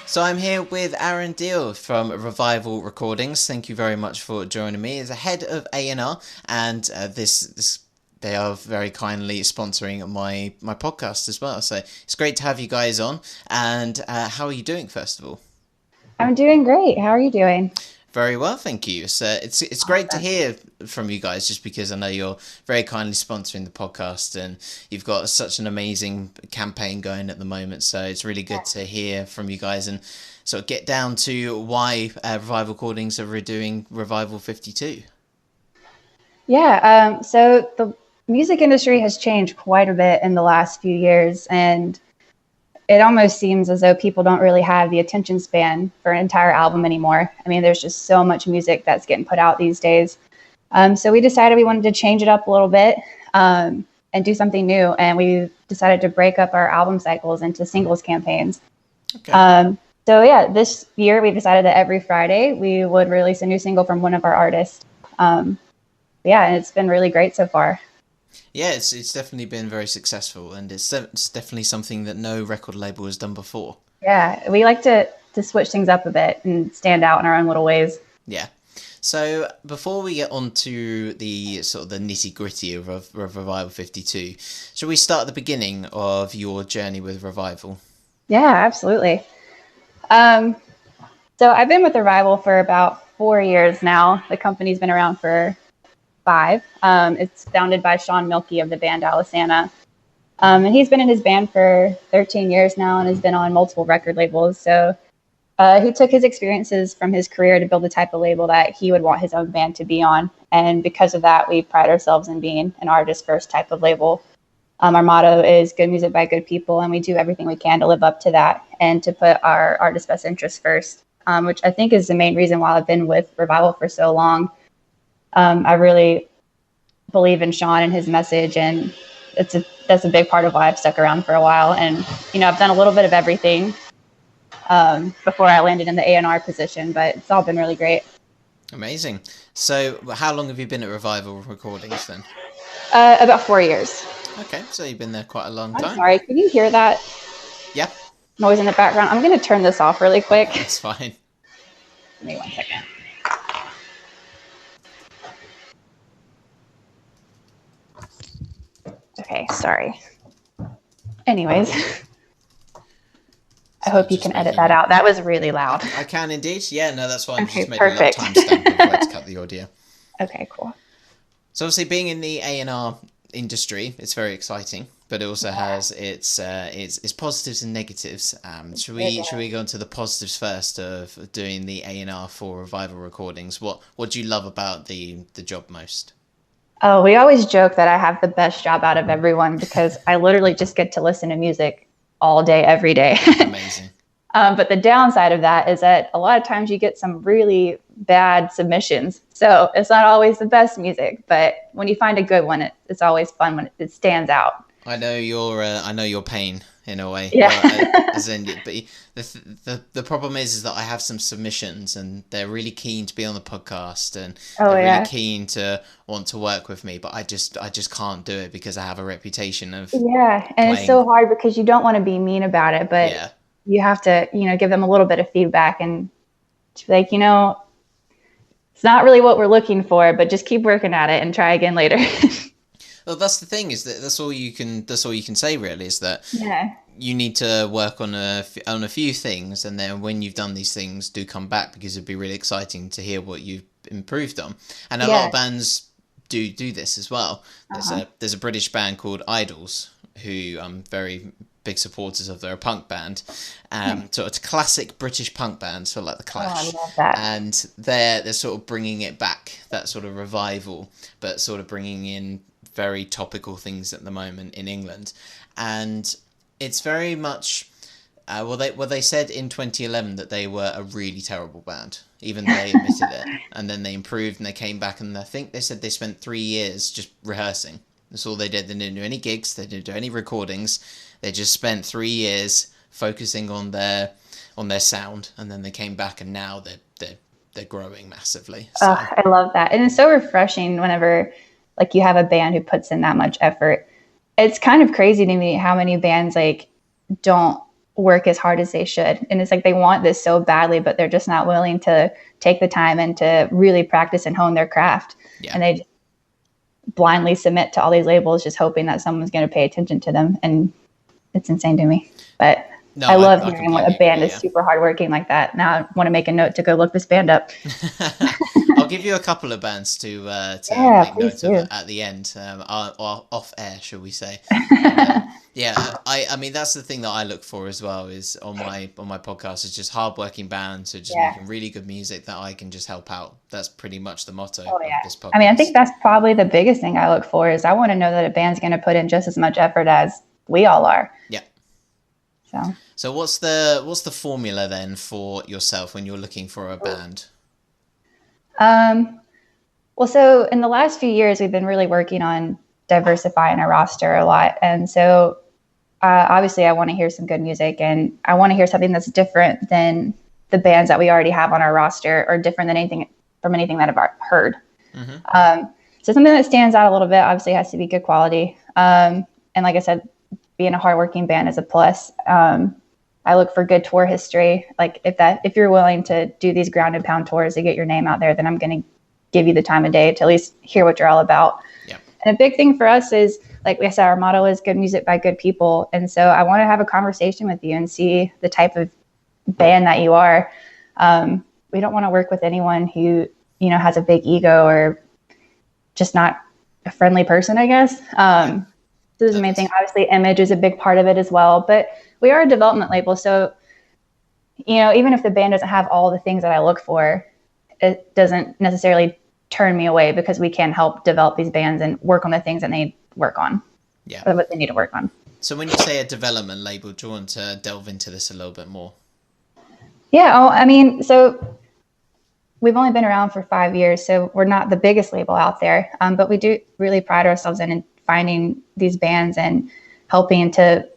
So I'm here with Aaryn Deal from Revival Recordings. Thank you very much for joining me as a head of A&R, and this they are very kindly sponsoring my podcast as well. So it's great to have you guys on. And how are you doing, first of all? I'm doing great. How are you doing? Very well, thank you. So it's great to hear from you guys, just because I know you're very kindly sponsoring the podcast and you've got such an amazing campaign going at the moment. So it's really good to hear from you guys and sort of get down to why Revival Recordings are doing Revival 52. Yeah, so the music industry has changed quite a bit in the last few years, and it almost seems as though people don't really have the attention span for an entire album anymore. I mean, there's just so much music that's getting put out these days. So we decided we wanted to change it up a little bit and do something new. And we decided to break up our album cycles into singles campaigns. Okay. So yeah, this year we decided that every Friday we would release a new single from one of our artists. Yeah, and it's been really great so far. Yeah, it's definitely been very successful, and it's definitely something that no record label has done before. Yeah, we like to switch things up a bit and stand out in our own little ways. Yeah. So before we get on to the sort of the nitty gritty of Revival 52, shall we start at the beginning of your journey with Revival? Yeah, absolutely. So I've been with Revival for about 4 years now. The company's been around for 5. It's founded by Sean Milkey of the band Alisana. And he's been in his band for 13 years now and has been on multiple record labels. So he took his experiences from his career to build the type of label that he would want his own band to be on. And because of that, we pride ourselves in being an artist first type of label. Our motto is good music by good people, and we do everything we can to live up to that and to put our artist's best interests first, which I think is the main reason why I've been with Revival for so long. I really believe in Sean and his message, and that's a big part of why I've stuck around for a while. And, I've done a little bit of everything before I landed in the A&R position, but it's all been really great. Amazing. So how long have you been at Revival Recordings then? About 4 years. Okay, so you've been there quite a long time. I'm sorry, can you hear that Yeah. noise in the background? I'm going to turn this off really quick. That's fine. Give me 1 second. Okay, sorry. Anyways, I hope you can edit that out. That was really loud. I can indeed. Yeah, no, that's fine. Okay, Just made perfect. a little timestamp if I had to cut the audio. Okay, cool. So obviously being in the A&R industry, it's very exciting, but it also has its positives and negatives. Should we go into the positives first of doing the A&R for Revival Recordings? What do you love about the job most? Oh, we always joke that I have the best job out of everyone because I literally just get to listen to music all day, every day. Amazing. But the downside of that is that a lot of times you get some really bad submissions. So it's not always the best music, but when you find a good one, it's always fun when it stands out. I know your pain in a way. Yeah. But the problem is that I have some submissions and they're really keen to be on the podcast and Oh, they're yeah. really keen to want to work with me, but I just can't do it because I have a reputation of Yeah, and it's so hard because you don't want to be mean about it, but yeah. you have to, give them a little bit of feedback and be like, it's not really what we're looking for, but just keep working at it and try again later. Well, that's the thing, is that that's all you can say really, is that Yeah. you need to work on a few things, and then when you've done these things, do come back, because it'd be really exciting to hear what you've improved on. And a lot of bands do this as well. There's a British band called Idols who I'm very big supporters of. They're a punk band, so it's a classic British punk band, sort of like the Clash. Oh, I love that. And they're sort of bringing it back, that sort of revival, but sort of bringing in very topical things at the moment in England. And it's very much they said in 2011 that they were a really terrible band, even they admitted it, and then they improved and they came back, and I think they said they spent 3 years just rehearsing. That's all they did. They didn't do any gigs, they didn't do any recordings, they just spent 3 years focusing on their sound, and then they came back, and now they're growing massively. So. I love that. And it's so refreshing whenever like you have a band who puts in that much effort. It's kind of crazy to me how many bands like don't work as hard as they should. And it's like they want this so badly, but they're just not willing to take the time and to really practice and hone their craft. Yeah. And they just blindly submit to all these labels, just hoping that someone's going to pay attention to them. And it's insane to me. But no, I love hearing when a band is super hardworking like that. Now I want to make a note to go look this band up. I'll give you a couple of bands to make notes of at the end, off air, shall we say? I mean that's the thing that I look for as well. Is on my podcast is just hardworking bands who are just making really good music that I can just help out. That's pretty much the motto of this podcast. I mean, I think that's probably the biggest thing I look for is I want to know that a band's going to put in just as much effort as we all are. Yeah. So what's the formula then for yourself when you're looking for a band? Well, so in the last few years, we've been really working on diversifying our roster a lot. And so obviously I want to hear some good music, and I want to hear something that's different than the bands that we already have on our roster, or different than anything that I've heard. Mm-hmm. So something that stands out a little bit obviously has to be good quality. And like I said, being a hardworking band is a plus. I look for good tour history. Like if you're willing to do these ground and pound tours to get your name out there, then I'm going to give you the time of day to at least hear what you're all about. Yeah. And a big thing for us is, like I said, our motto is good music by good people. And so I want to have a conversation with you and see the type of band that you are. We don't want to work with anyone who, has a big ego or just not a friendly person, I guess. This is the main thing. Obviously, image is a big part of it as well. But we are a development label. So, even if the band doesn't have all the things that I look for, it doesn't necessarily turn me away, because we can help develop these bands and work on the things that they work on. Yeah. Or what they need to work on. So when you say a development label, do you want to delve into this a little bit more? Yeah. I mean, so we've only been around for 5 years, so we're not the biggest label out there. But we do really pride ourselves in finding these bands and helping to,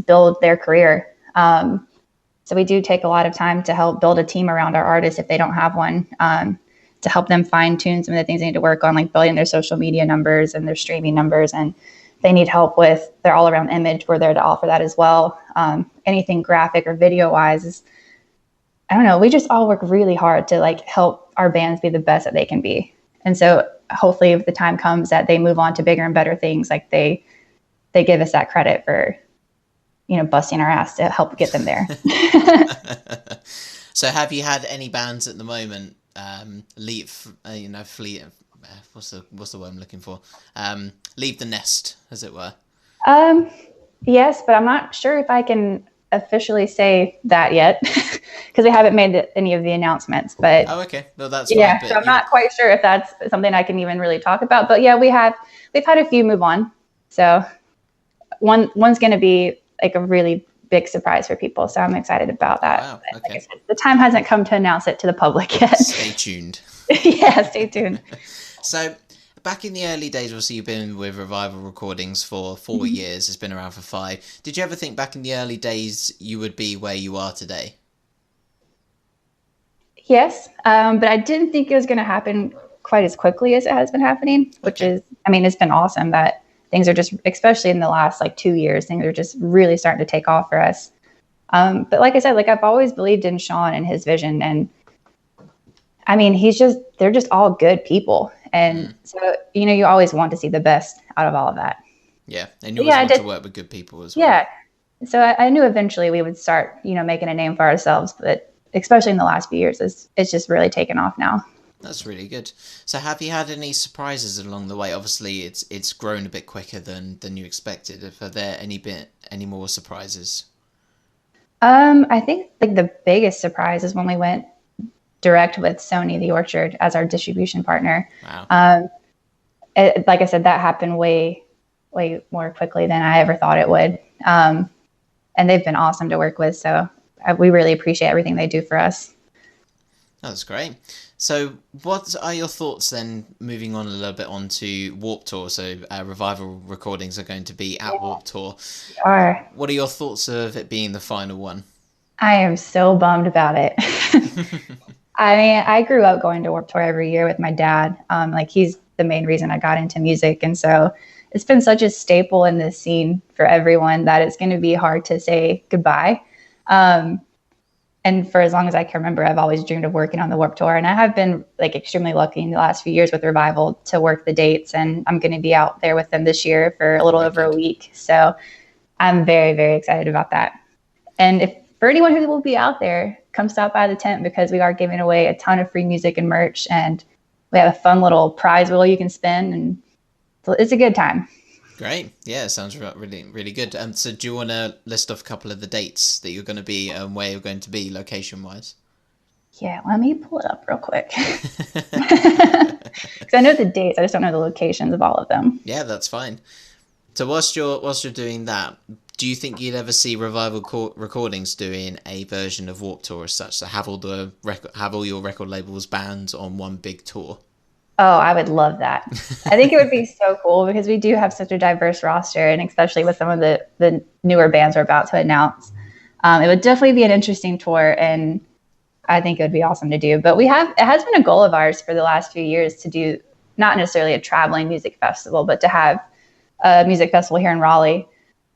build their career. So we do take a lot of time to help build a team around our artists if they don't have one, to help them fine tune some of the things they need to work on, like building their social media numbers and their streaming numbers. And if they need help with their all around image, we're there to offer that as well. Anything graphic or video wise I don't know, we just all work really hard to help our bands be the best that they can be. And so hopefully if the time comes that they move on to bigger and better things, they give us that credit for, busting our ass to help get them there. So have you had any bands at the moment leave, what's the word I'm looking for? Leave the nest, as it were? Yes, but I'm not sure if I can officially say that yet, because we haven't made any of the announcements. But okay, well that's fine, so I'm not quite sure if that's something I can even really talk about. But yeah, we've had a few move on. So one's going to be a really big surprise for people. So I'm excited about that. Wow, okay. Like I said, the time hasn't come to announce it to the public yet. Stay tuned. Yeah, stay tuned. So back in the early days, obviously you've been with Revival Recordings for 4 years. It's been around for 5. Did you ever think back in the early days you would be where you are today? Yes, but I didn't think it was going to happen quite as quickly as it has been happening, which is, it's been awesome that things are just, especially in the last 2 years, things are just really starting to take off for us. But like I said, I've always believed in Sean and his vision, and they're just all good people. And so, you always want to see the best out of all of that. Yeah. And you always want to work with good people as well. Yeah. So I knew eventually we would start, making a name for ourselves, but especially in the last few years, it's just really taken off now. That's really good. So have you had any surprises along the way? Obviously it's grown a bit quicker than you expected. Are there any more surprises? I think the biggest surprise is when we went direct with Sony the Orchard as our distribution partner. Wow. Like I said, that happened way more quickly than I ever thought it would. And they've been awesome to work with. So we really appreciate everything they do for us. That's great. So what are your thoughts then, moving on a little bit onto Warped Tour? So Revival Recordings are going to be at Warped Tour. We are. What are your thoughts of it being the final one? I am so bummed about it. I grew up going to Warped Tour every year with my dad. He's the main reason I got into music. And so it's been such a staple in this scene for everyone that it's going to be hard to say goodbye. And for as long as I can remember, I've always dreamed of working on the Warped Tour. And I have been like extremely lucky in the last few years with Revival to work the dates. And I'm going to be out there with them this year for a little over a week. So I'm very, very excited about that. And if for anyone who will be out there, come stop by the tent, because we are giving away a ton of free music and merch. And we have a fun little prize wheel you can spin. And so it's a good time. Great. Yeah, sounds really, really good. So do you want to list off a couple of the dates that you're going to be and where you're going to be location-wise? Yeah, let me pull it up real quick. Because I know the dates, I just don't know the locations of all of them. Yeah, that's fine. So whilst you're doing that, do you think you'd ever see Revival Recordings doing a version of Warped Tour as such? So have all your record labels bands on one big tour? Oh, I would love that. I think it would be so cool because we do have such a diverse roster, and especially with some of the newer bands we're about to announce. It would definitely be an interesting tour, and I think it would be awesome to do. But it has been a goal of ours for the last few years to do not necessarily a traveling music festival, but to have a music festival here in Raleigh.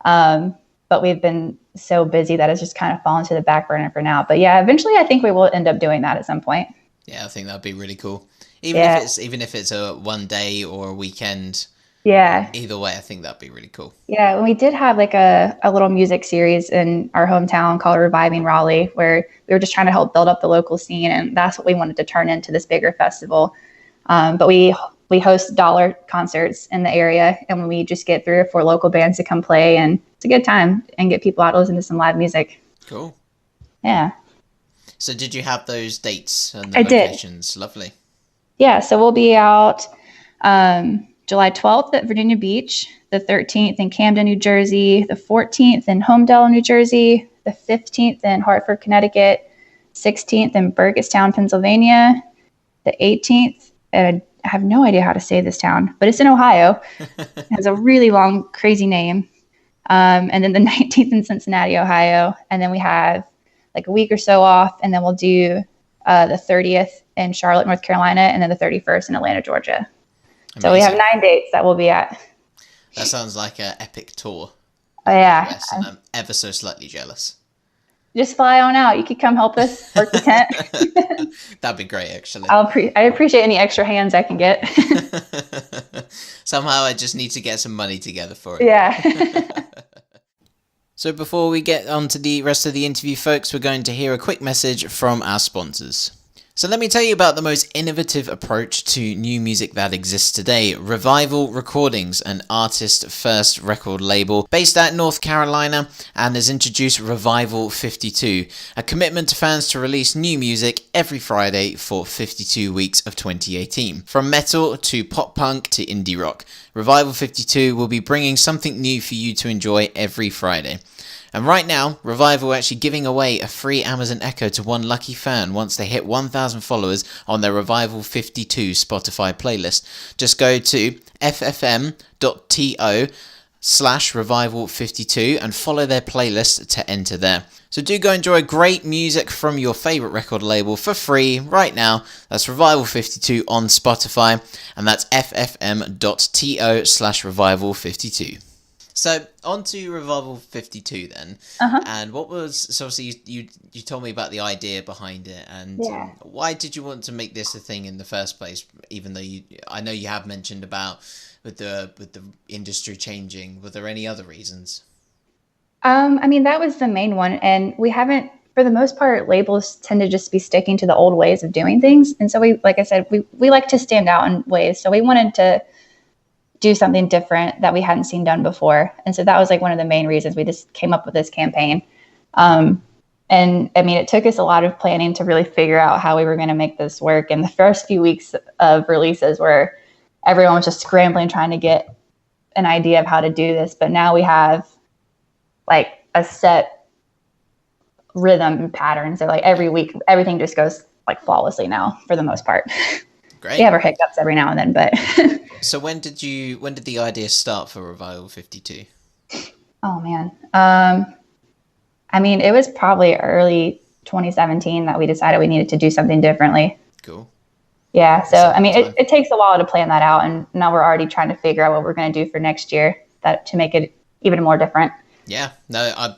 But we've been so busy that it's just kind of fallen to the back burner for now. But yeah, eventually I think we will end up doing that at some point. Yeah, I think that'd be really cool. Even if it's a one day or a weekend. Yeah. Either way, I think that'd be really cool. Yeah, we did have like a little music series in our hometown called Reviving Raleigh, where we were just trying to help build up the local scene, and that's what we wanted to turn into this bigger festival. But we host dollar concerts in the area, and we just get 3 or 4 local bands to come play, and it's a good time and get people out to listen to some live music. Cool. Yeah. So did you have those dates and the locations? Did. Lovely. Yeah, so we'll be out July 12th at Virginia Beach, the 13th in Camden, New Jersey, the 14th in Homedale, New Jersey, the 15th in Hartford, Connecticut, 16th in Burgettstown, Pennsylvania, the 18th, and I have no idea how to say this town, but it's in Ohio. It has a really long, crazy name. And then the 19th in Cincinnati, Ohio. And then we have like a week or so off, and then we'll do the 30th in Charlotte, North Carolina, and then the 31st in Atlanta, Georgia. Amazing. So we have 9 dates that we'll be at. That sounds like an epic tour. Oh, yeah. Yes, and I'm ever so slightly jealous. Just fly on out. You could come help us work the tent. That'd be great, actually. I appreciate any extra hands I can get. Somehow I just need to get some money together for it. Yeah. So before we get on to the rest of the interview, folks, we're going to hear a quick message from our sponsors. So let me tell you about the most innovative approach to new music that exists today. Revival Recordings, an artist-first record label based at North Carolina, and has introduced Revival 52, a commitment to fans to release new music every Friday for 52 weeks of 2018. From metal to pop punk to indie rock, Revival 52 will be bringing something new for you to enjoy every Friday. And right now, Revival are actually giving away a free Amazon Echo to one lucky fan once they hit 1,000 followers on their Revival 52 Spotify playlist. Just go to ffm.to/Revival52 and follow their playlist to enter there. So do go enjoy great music from your favourite record label for free right now. That's Revival 52 on Spotify, and that's ffm.to/Revival52. So on to Revival 52 then. And what was, so obviously you told me about the idea behind it, and why did you want to make this a thing in the first place, even though I know you have mentioned about with the industry changing. Were there any other reasons? I mean, that was the main one, and we haven't, for the most part, labels tend to just be sticking to the old ways of doing things. And so we, like I said, we like to stand out in ways. So we wanted to do something different that we hadn't seen done before. And so that was like one of the main reasons we just came up with this campaign. And I mean, it took us a lot of planning to really figure out how we were going to make this work. And the first few weeks of releases where everyone was just scrambling, trying to get an idea of how to do this. But now we have like a set rhythm and pattern. So like every week, everything just goes like flawlessly now for the most part. Great. We have our hiccups every now and then, but. So when did the idea start for Revival 52? Oh man. I mean, it was probably early 2017 that we decided we needed to do something differently. Cool. Yeah. So, I mean, it takes a while to plan that out, and now we're already trying to figure out what we're going to do for next year to make it even more different. Yeah. No,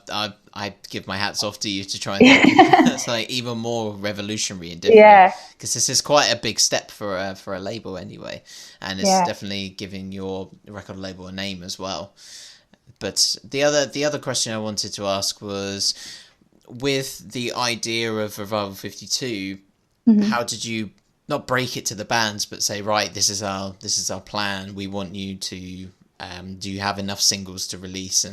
I give my hats off to you to try and think that's like even more revolutionary and different. Yeah. Because this is quite a big step for a label anyway, and it's definitely giving your record label a name as well. But the other question I wanted to ask was, with the idea of Revival 52, how did you not break it to the bands, but say, right, this is our plan. We want you to. Do you have enough singles to release,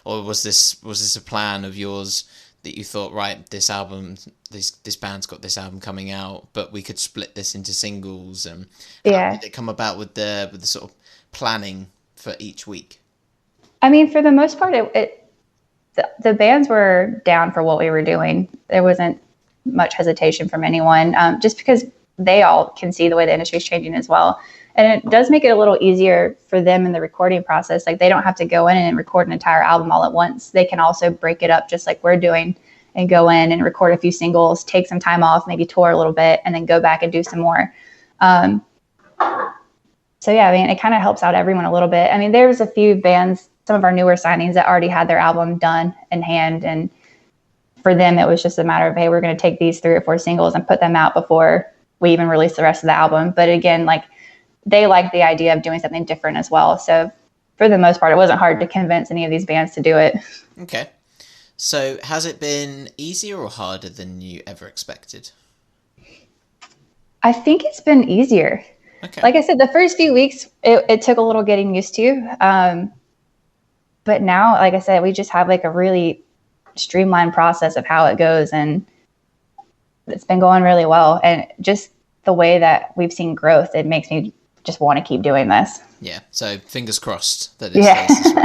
or was this a plan of yours that you thought, right, this band's got this album coming out, but we could split this into singles? And how did it come about with the sort of planning for each week? I mean, for the most part, the bands were down for what we were doing. There wasn't much hesitation from anyone, just because they all can see the way the industry is changing as well. And it does make it a little easier for them in the recording process. Like, they don't have to go in and record an entire album all at once. They can also break it up just like we're doing and go in and record a few singles, take some time off, maybe tour a little bit, and then go back and do some more. So yeah, I mean, it kind of helps out everyone a little bit. I mean, there's a few bands, some of our newer signings, that already had their album done in hand. And for them, it was just a matter of, hey, we're going to take these 3 or 4 singles and put them out before we even release the rest of the album. But again, like, they like the idea of doing something different as well. So for the most part, it wasn't hard to convince any of these bands to do it. Okay. So has it been easier or harder than you ever expected? I think it's been easier. Okay. Like I said, the first few weeks, it took a little getting used to. But now, like I said, we just have like a really streamlined process of how it goes. And it's been going really well. And just the way that we've seen growth, it makes me just want to keep doing this. Yeah. So fingers crossed that it stays this way.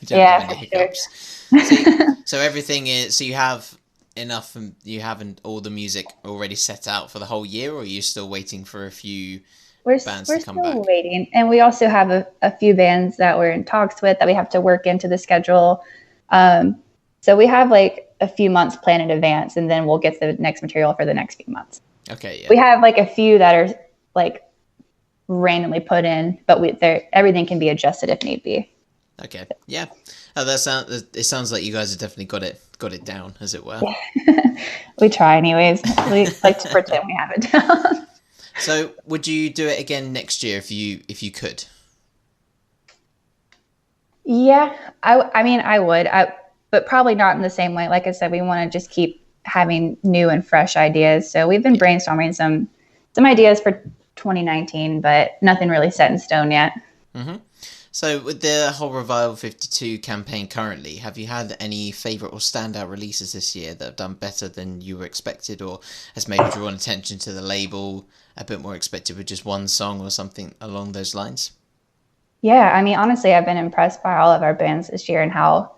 Don't have any hiccups. Sure. So everything is, so you have enough, and you haven't all the music already set out for the whole year, or are you still waiting for a few bands to come back? We're still waiting. And we also have a few bands that we're in talks with that we have to work into the schedule. So we have like a few months planned in advance, and then we'll get the next material for the next few months. Okay. Yeah. We have like a few that are like randomly put in, but everything can be adjusted if need be. Okay. Yeah. Oh, it sounds like you guys have definitely got it down, as it were. We try anyways. We like to pretend we have it down. So would you do it again next year if you could? Yeah, I mean, I would, but probably not in the same way. Like I said, we want to just keep having new and fresh ideas. So we've been brainstorming some ideas for 2019, but nothing really set in stone yet. Mm-hmm. So with the whole Revival 52 campaign currently, have you had any favourite or standout releases this year that have done better than you were expected, or has maybe drawn attention to the label a bit more expected with just one song or something along those lines? Yeah, I mean, honestly, I've been impressed by all of our bands this year and how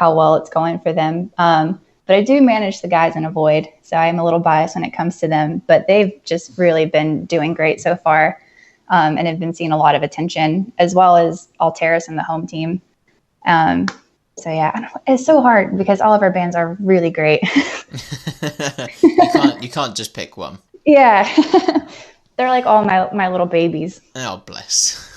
well it's going for them. But I do manage the guys in a Void, so I'm a little biased when it comes to them. But they've just really been doing great so far, and have been seeing a lot of attention, as well as Alteris and the home team. So yeah, it's so hard because all of our bands are really great. You can't just pick one. Yeah. They're like all my little babies. Oh, bless.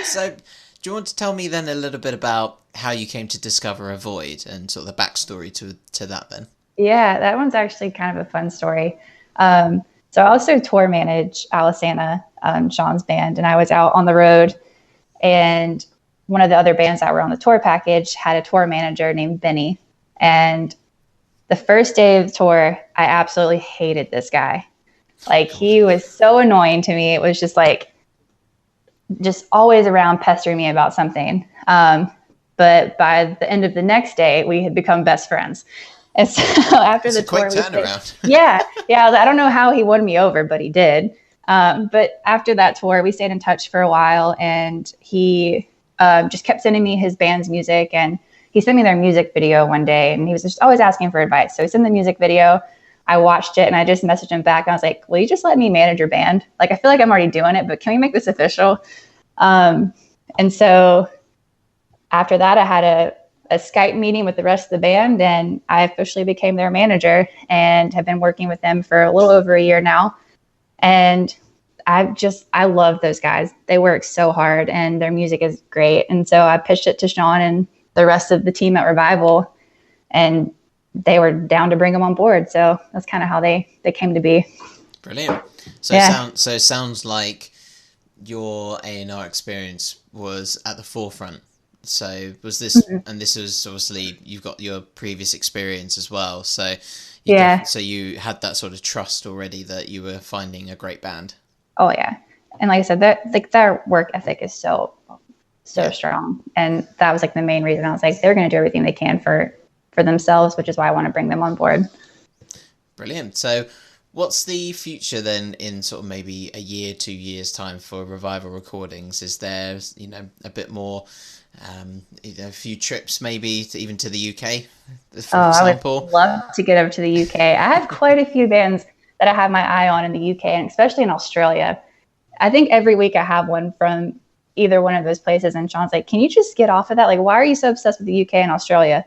So, do you want to tell me then a little bit about how you came to discover A Void and sort of the backstory to that then? Yeah, that one's actually kind of a fun story. So I also tour manage Alisana, Sean's band, and I was out on the road, and one of the other bands that were on the tour package had a tour manager named Benny. And the first day of the tour, I absolutely hated this guy. Like, he was so annoying to me. It was just like, just always around pestering me about something. But by the end of the next day, we had become best friends. And so after the tour, turnaround. Yeah. I don't know how he won me over, but he did. But after that tour, we stayed in touch for a while, and he just kept sending me his band's music. And he sent me their music video one day, and he was just always asking for advice. So he sent the music video. I watched it, and I just messaged him back. And I was like, will you just let me manage your band? Like, I feel like I'm already doing it, but can we make this official? And so after that, I had a Skype meeting with the rest of the band, and I officially became their manager and have been working with them for a little over a year now. And I love those guys. They work so hard, and their music is great. And so I pitched it to Sean, and the rest of the team at Revival, and they were down to bring them on board. So that's kind of how they came to be. Brilliant. So it sounds like your A&R experience was at the forefront. So was this, and this was obviously, you've got your previous experience as well. So so you had that sort of trust already that you were finding a great band. Oh yeah. And like I said, their work ethic is so strong. And that was like the main reason I was like, they're going to do everything they can for themselves, which is why I want to bring them on board. Brilliant. So what's the future then in sort of maybe a year, 2 years time for Revival Recordings? Is there, a bit more, a few trips maybe even to the UK, for example? I would love to get over to the UK. I have quite a few bands that I have my eye on in the UK, and especially in Australia. I think every week I have one from either one of those places, and Sean's like, can you just get off of that? Like, why are you so obsessed with the UK and Australia?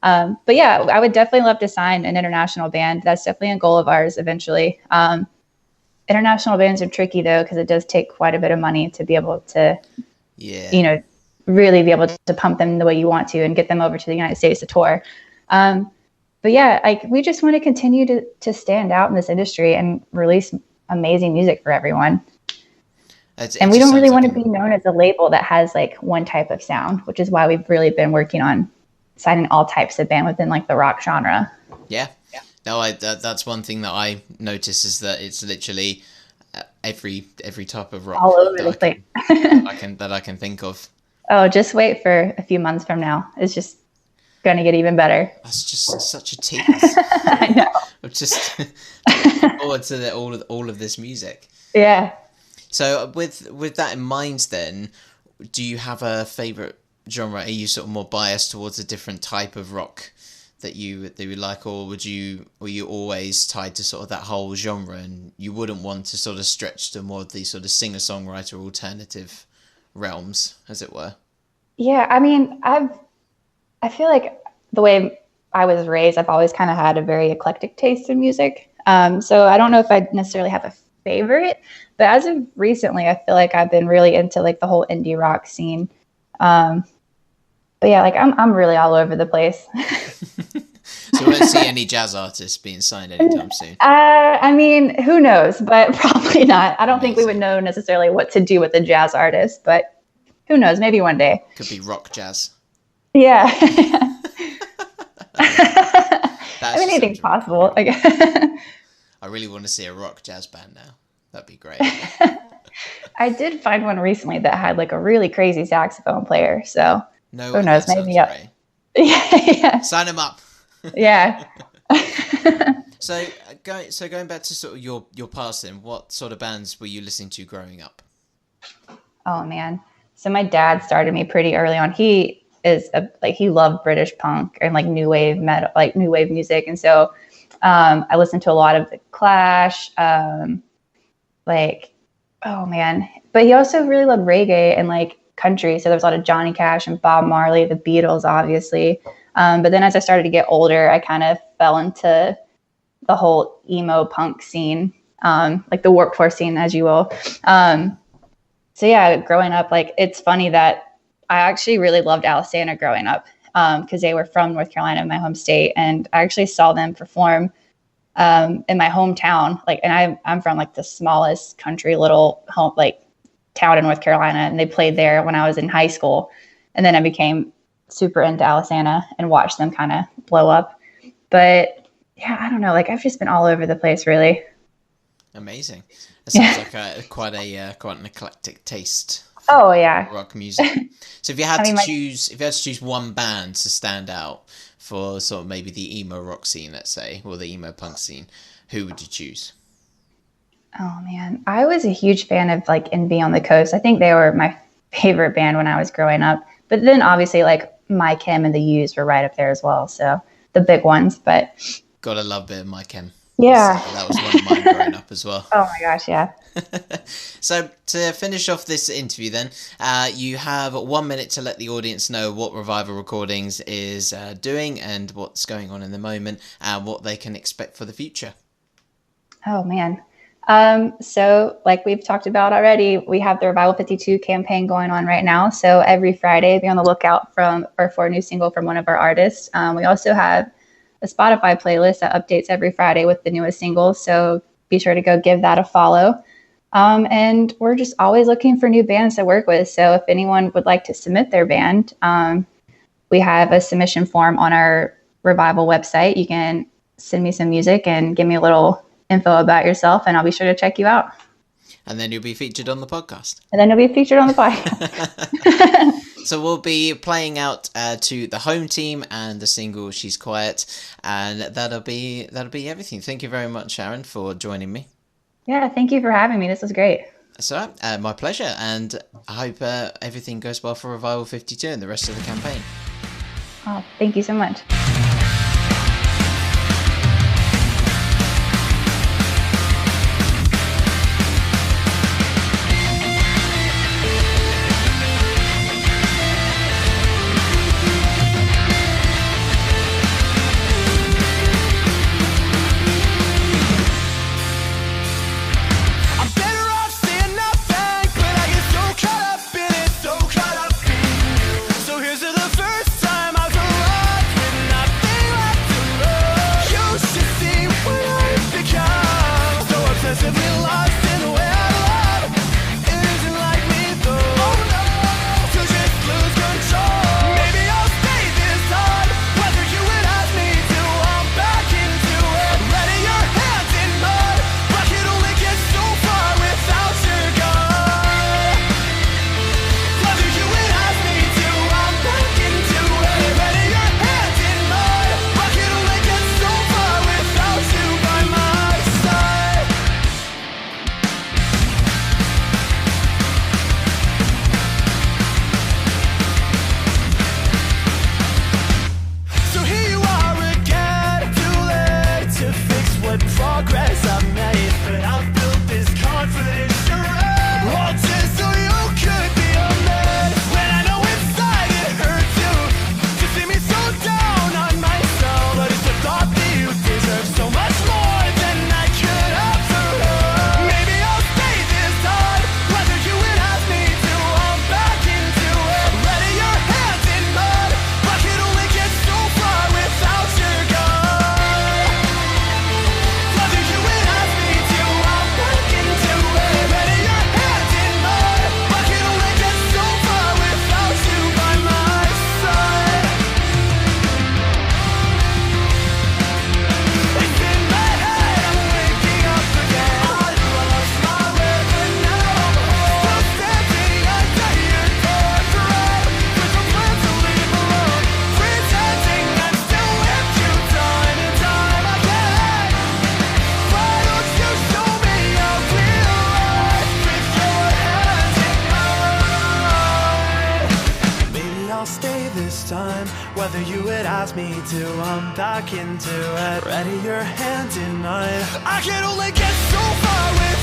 But yeah, I would definitely love to sign an international band. That's definitely a goal of ours eventually. International bands are tricky though, because it does take quite a bit of money to be able to, really be able to pump them the way you want to and get them over to the United States to tour. But yeah, like we just want to continue to stand out in this industry and release amazing music for everyone. And we don't really want to be known as a label that has like one type of sound, which is why we've really been working on signing all types of band within like the rock genre. Yeah. No, that's one thing that I notice is that it's literally every type of rock all over the place that I can think of. Oh, just wait for a few months from now. It's just going to get even better. That's just such a tease. I know. I'm just looking forward to all of this music. Yeah. So with that in mind, then, do you have a favorite genre? Are you sort of more biased towards a different type of rock that you like, or were you always tied to sort of that whole genre, and you wouldn't want to sort of stretch to more of the sort of singer-songwriter alternative realms, as it were? Yeah, I mean, I feel like the way I was raised, I've always kind of had a very eclectic taste in music. So I don't know if I necessarily have a favorite, but as of recently, I feel like I've been really into like the whole indie rock scene. But yeah, like I'm really all over the place. So we won't see any jazz artists being signed anytime soon. I mean, who knows, but probably not. I don't think we would know necessarily what to do with a jazz artist, but who knows? Maybe one day. Could be rock jazz. Yeah. I mean, anything's possible. I really want to see a rock jazz band now. That'd be great. I did find one recently that had like a really crazy saxophone player. So who knows? Maybe yeah. Sign him up. Yeah. So going back to sort of your past, then, what sort of bands were you listening to growing up? Oh man. So my dad started me pretty early on. He he loved British punk and like new wave metal, like new wave music. And so I listened to a lot of the Clash, oh man. But he also really loved reggae and like country. So there's a lot of Johnny Cash and Bob Marley, the Beatles, obviously. But then as I started to get older, I kind of fell into the whole emo punk scene, like the Warped Tour scene, as you will. So yeah, growing up, like it's funny that I actually really loved Alisana growing up because they were from North Carolina, my home state, and I actually saw them perform in my hometown. Like, and I'm from like the smallest country little home like town in North Carolina, and they played there when I was in high school, and then I became super into Alisana and watched them kind of blow up. But yeah, I don't know. Like I've just been all over the place, really. Amazing. It sounds like quite an eclectic taste. Oh yeah, rock music. So if you had to choose one band to stand out for sort of maybe the emo rock scene, let's say, or the emo punk scene, who would you choose? Oh man, I was a huge fan of like NB on the Coast. I think they were my favorite band when I was growing up. But then obviously like My Chem and the Used were right up there as well. So the big ones, but gotta love a bit of My Chem. Yeah. So that was one of mine growing up as well. Oh my gosh, yeah. So to finish off this interview then, you have 1 minute to let the audience know what Revival Recordings is doing and what's going on in the moment and what they can expect for the future. Oh man. So like we've talked about already, we have the Revival 52 campaign going on right now. So every Friday, be on the lookout for a new single from one of our artists. We also have a Spotify playlist that updates every Friday with the newest singles. So be sure to go give that a follow. And we're just always looking for new bands to work with. So if anyone would like to submit their band, we have a submission form on our Revival website. You can send me some music and give me a little info about yourself, and I'll be sure to check you out. And then you'll be featured on the podcast. So we'll be playing out to the home team and the single "She's Quiet," and that'll be everything. Thank you very much, Aaryn, for joining me. Yeah, thank you for having me. This was great. So, my pleasure, and I hope everything goes well for Revival 52 and the rest of the campaign. Oh, thank you so much. Whether you would ask me to, I'm back into it. Ready your hand in mine. I can only get so far with